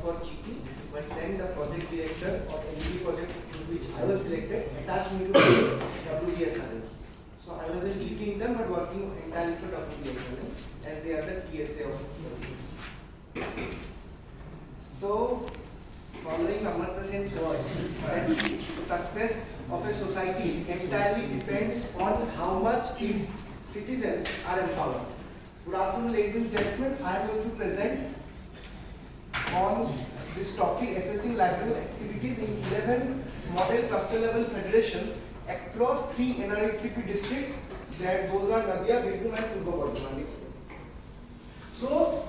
for GT, but then the project director of NG project to which I was selected attached me to WBSRL. So I was a GT intern but working entirely for WBSRL as they are the TSA of WBSRL. So, following Amartya Sen's words, that success of a society entirely depends on how much its citizens are empowered. Good afternoon, ladies and gentlemen. I am going to present on this topic, assessing livelihood activities in 11 model cluster level federations across 3 NRETP districts, that those are Nadia, Birbhum and Purba Bardhaman. So,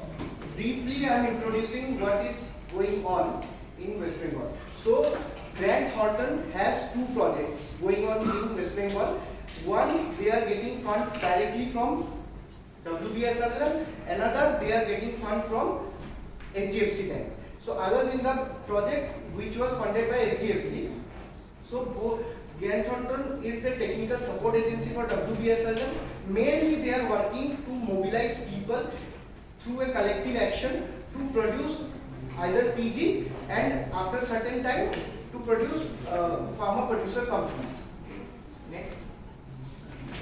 briefly I am introducing what is going on in West Bengal. So, Grant Thornton has 2 projects going on in West Bengal. One, they are getting funds directly from WBSRL, another they are getting fund from HDFC Bank. So I was in the project which was funded by HDFC. So Grant Thornton is the technical support agency for WBSRL. Mainly they are working to mobilize people through a collective action to produce either PG and after a certain time to produce pharma producer companies. Next.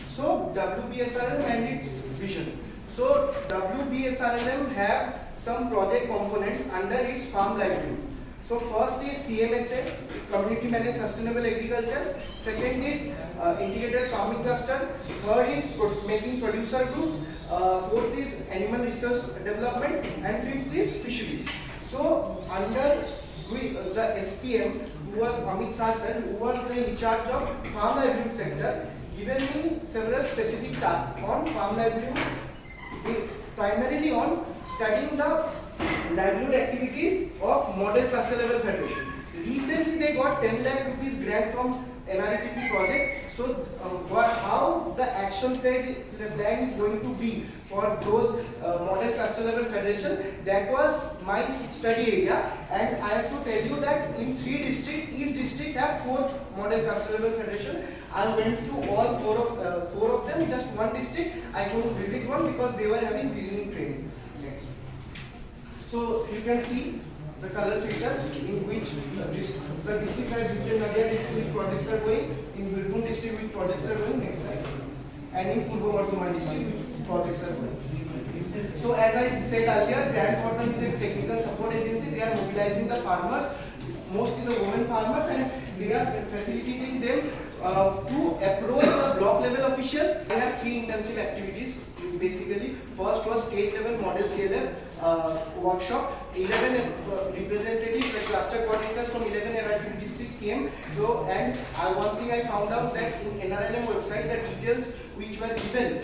So WBSRL and its vision. So WBSRL have some project components under its farm livelihood. So first is CMSA, Community Managed Sustainable Agriculture. Second is Integrated Farming Cluster. Third is making producer groups. Fourth is Animal Research Development. And fifth is fisheries. So under the SPM, who was Amit Shah sir, who was in charge of farm livelihood sector, given me several specific tasks on farm livelihood, primarily on studying the livelihood activities of model cluster level federation. Recently they got 10 lakh rupees grant from NRETP project. So how the action plan is going to be for those model cluster level federation, that was my study area. And I have to tell you that in 3 districts, each district have 4 model cluster level federation. I went to all 4 of them. Just one district I couldn't visit one because they were having visioning training. Next. So you can see the color filter in which the district I visited, Nadia district which projects are going, in Birbhum district which projects are going. Next slide. And in Purba Bardhaman district which projects are going. So as I said earlier, Grant Thornton is a technical support agency. They are mobilizing the farmers, mostly the women farmers, and they are facilitating them to approach the block level officials. I have 3 intensive activities basically. First was state level model CLF workshop. 11 representatives, like cluster coordinators from 11 NRETP districts came. So, and one thing I found out that in NRLM website, the details which were given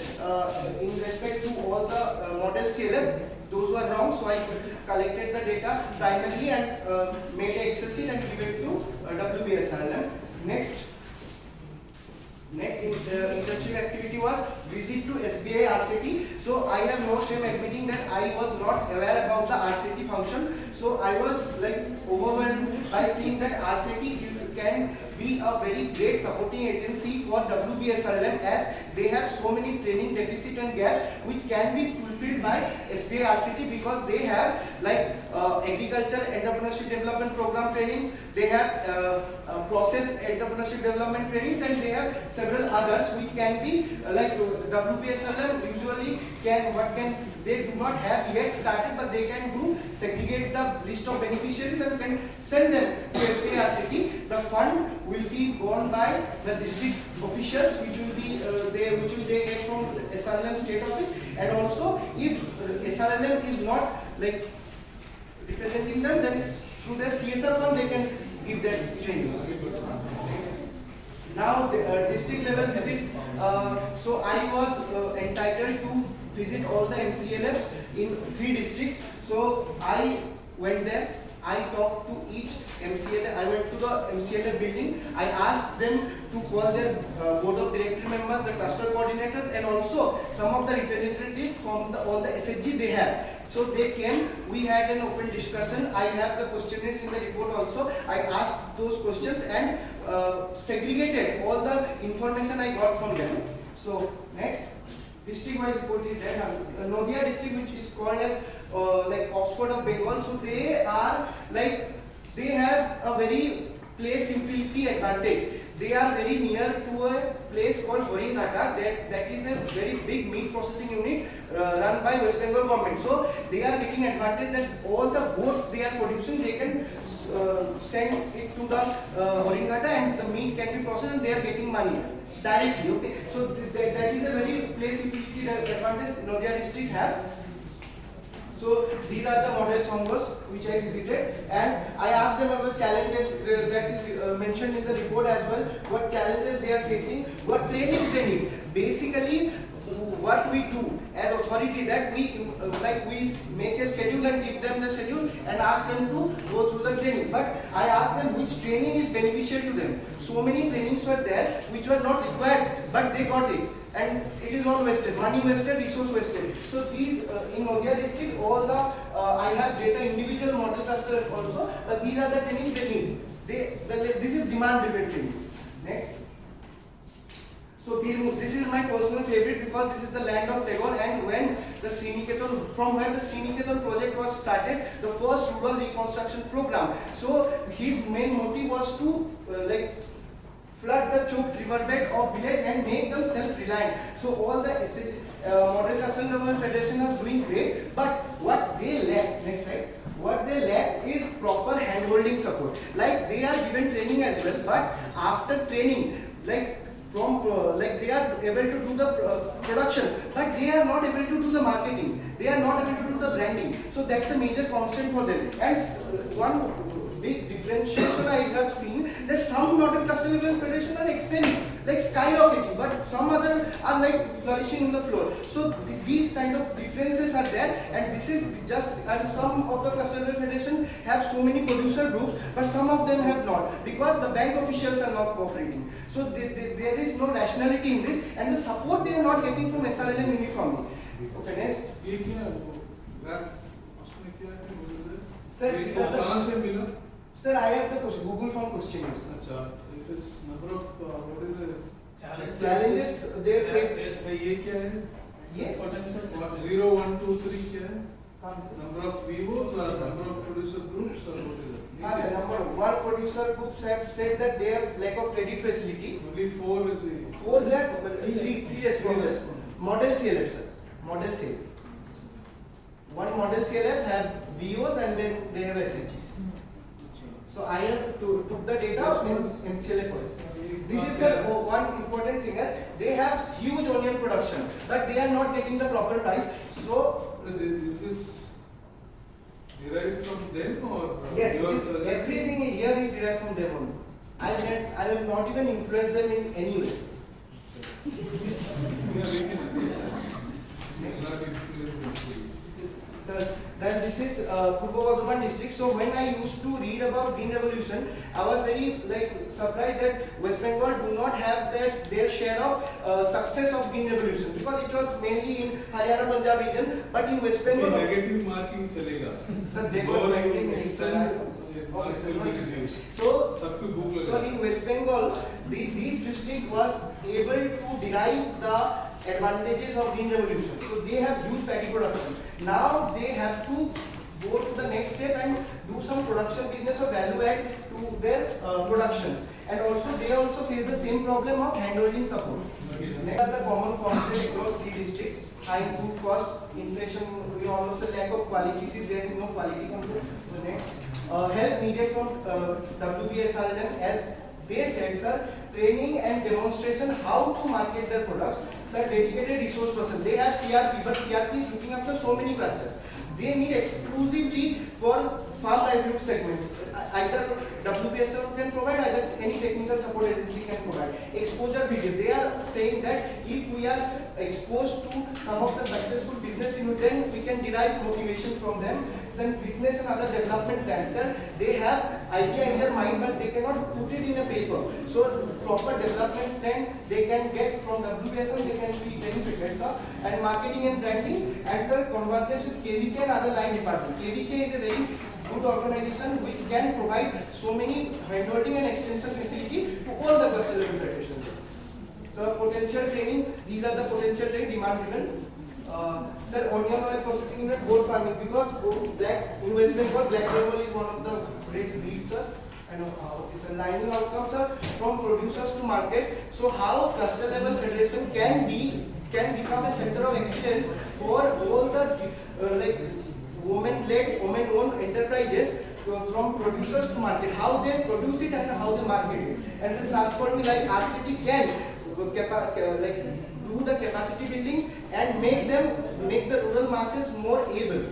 in respect to all the model CLF, those were wrong. So I collected the data primarily and made an Excel sheet and give it to WBSRL. Next internship activity was visit to SBI RCT. So I have no shame admitting that I was not aware about the RCT function. So I was like overwhelmed by seeing that RCT can be a very great supporting agency for WBSRL, as they have so many training deficit and gap which can be fulfilled by SBI RCT, because they have like agriculture entrepreneurship development program trainings, they have process entrepreneurship development trainings, and they have several others which can be like WBSRL usually they do not have yet started, but they can do segregate the list of beneficiaries and can send them to SBI RCT. The fund will be borne by the district officials, which will be they get from SRLM state office, and also if SRLM is not like representing them, then through their CSR fund they can give that training. Now the district level visits. So I was entitled to visit all the MCLFs in 3 districts. So I went there. I talked to each MCLF. I went to the MCLF building. I asked them to call their board of director members, the cluster coordinators, and also some of the representatives from all the SHG they have. So they came, we had an open discussion. I have the questionnaires in the report also. I asked those questions and segregated all the information I got from them. So next, district wise report is there. Nadia district, which is called as like Oxford of Bengal. So they are like, they have a very place simplicity advantage. They are very near to a place called Horingata. That is a very big meat processing unit run by West Bengal government. So they are getting advantage that all the boats they are producing, they can send it to the Horingata and the meat can be processed and they are getting money directly. Okay, so that is a very place simplicity advantage Nadia district have. So these are the model songbirds which I visited, and I asked them about challenges that is mentioned in the report as well. What challenges they are facing, what trainings they need. Basically, what we do as authority, that we we make a schedule and give them the schedule and ask them to go through the training. But I asked them which training is beneficial to them. So many trainings were there which were not required, but they got it. And it is all wasted, money wasted, resource wasted. So these in Nadia district, all the I have data individual model cluster also, but these are the trainings they need. This is demand driven training. Next. So this is my personal favorite because this is the land of Tagore, and when the Sriniketan, from where the Sriniketan project was started, the first rural reconstruction program. So his main motive was to flood the choked riverbed of village and make them self-reliant. So all the Model Cluster Development Federation was doing great, but what they lack, next slide, what they lack is proper hand-holding support. Like they are given training as well, but after training, they are able to do the production, but they are not able to do the marketing. They are not able to do the branding. So that's a major constant for them. And one big differentiation I have seen, that some Model Cluster Development Federation are excelling, like skyrocketing, but some other are like flourishing in the floor. So these kind of differences are there, and this is just, and some of the Cluster Development Federation have so many producer groups, but some of them have not, because the bank officials are not cooperating. So there is no rationality in this, and the support they are not getting from SRLM uniformly. Okay, next. Sir, Sir, I have the question, Google form questionnaires. It is number of what is the challenges they face. ये क्या है? Yes. 0, 1, 2, 3 क्या है? Number of VOs or number of producer groups or what is it? Yes, sir. Number one producer groups have said that they have lack of credit facility. Only 4 is the. 4 that three responses. Model CLF, sir. Model CLF. One model CLF have VOs and then they have SHGs. So I have took the data from MCLF first. This is one important thing. They have huge onion production, but they are not getting the proper price. So is this derived from them or? Yes, everything here is derived from them only. I will not even influence them in any way. Sir, then this is Purba Bardhaman district. So when I used to read about Green Revolution, I was very surprised that West Bengal do not have their share of success of Green Revolution, because it was mainly in Haryana Punjab region, but in West Bengal negative marking chalega. Sir, they got so in West Bengal, these district was able to derive the advantages of Green Revolution. So they have huge paddy production. Now they have to go to the next step and do some production business or value add to their production. And also they also face the same problem of handholding support. Next are the common constraints across 3 districts: high input cost, inflation, we also lack of quality. See, there is no quality control. So next, help needed from WBSRLM, as they said, sir, training and demonstration how to market their products. Sir, dedicated resource person. They have CRP, but CRP is looking after so many clusters. They need exclusively for farm livelihood segment. Either WBSL can provide, either any technical support agency can provide. Exposure period. They are saying that if we are exposed to some of the successful business unit, then we can derive motivation from them. Some business and other development plans, sir, they have idea in their mind, but they cannot put it in a paper. So proper development plan they can get from WBSL, they can be benefited, sir. And marketing and branding, and sir, convergence with KVK and other line department. KVK is a very good organization which can provide so many handholding and extension facility to all the cluster level federations. So potential training, these are the potential training, demand driven. Sir, onion oil processing unit, goat farming, because black in West Bengal, black Bengal is one of the great breeds, sir. And it's a lining outcome, sir, from producers to market. So how cluster level federation can become a center of excellence for all the like women-led, women-owned enterprises from producers to market. How they produce it and how they market it, and the transforming like RCT can like do the capacity building and make the rural masses more able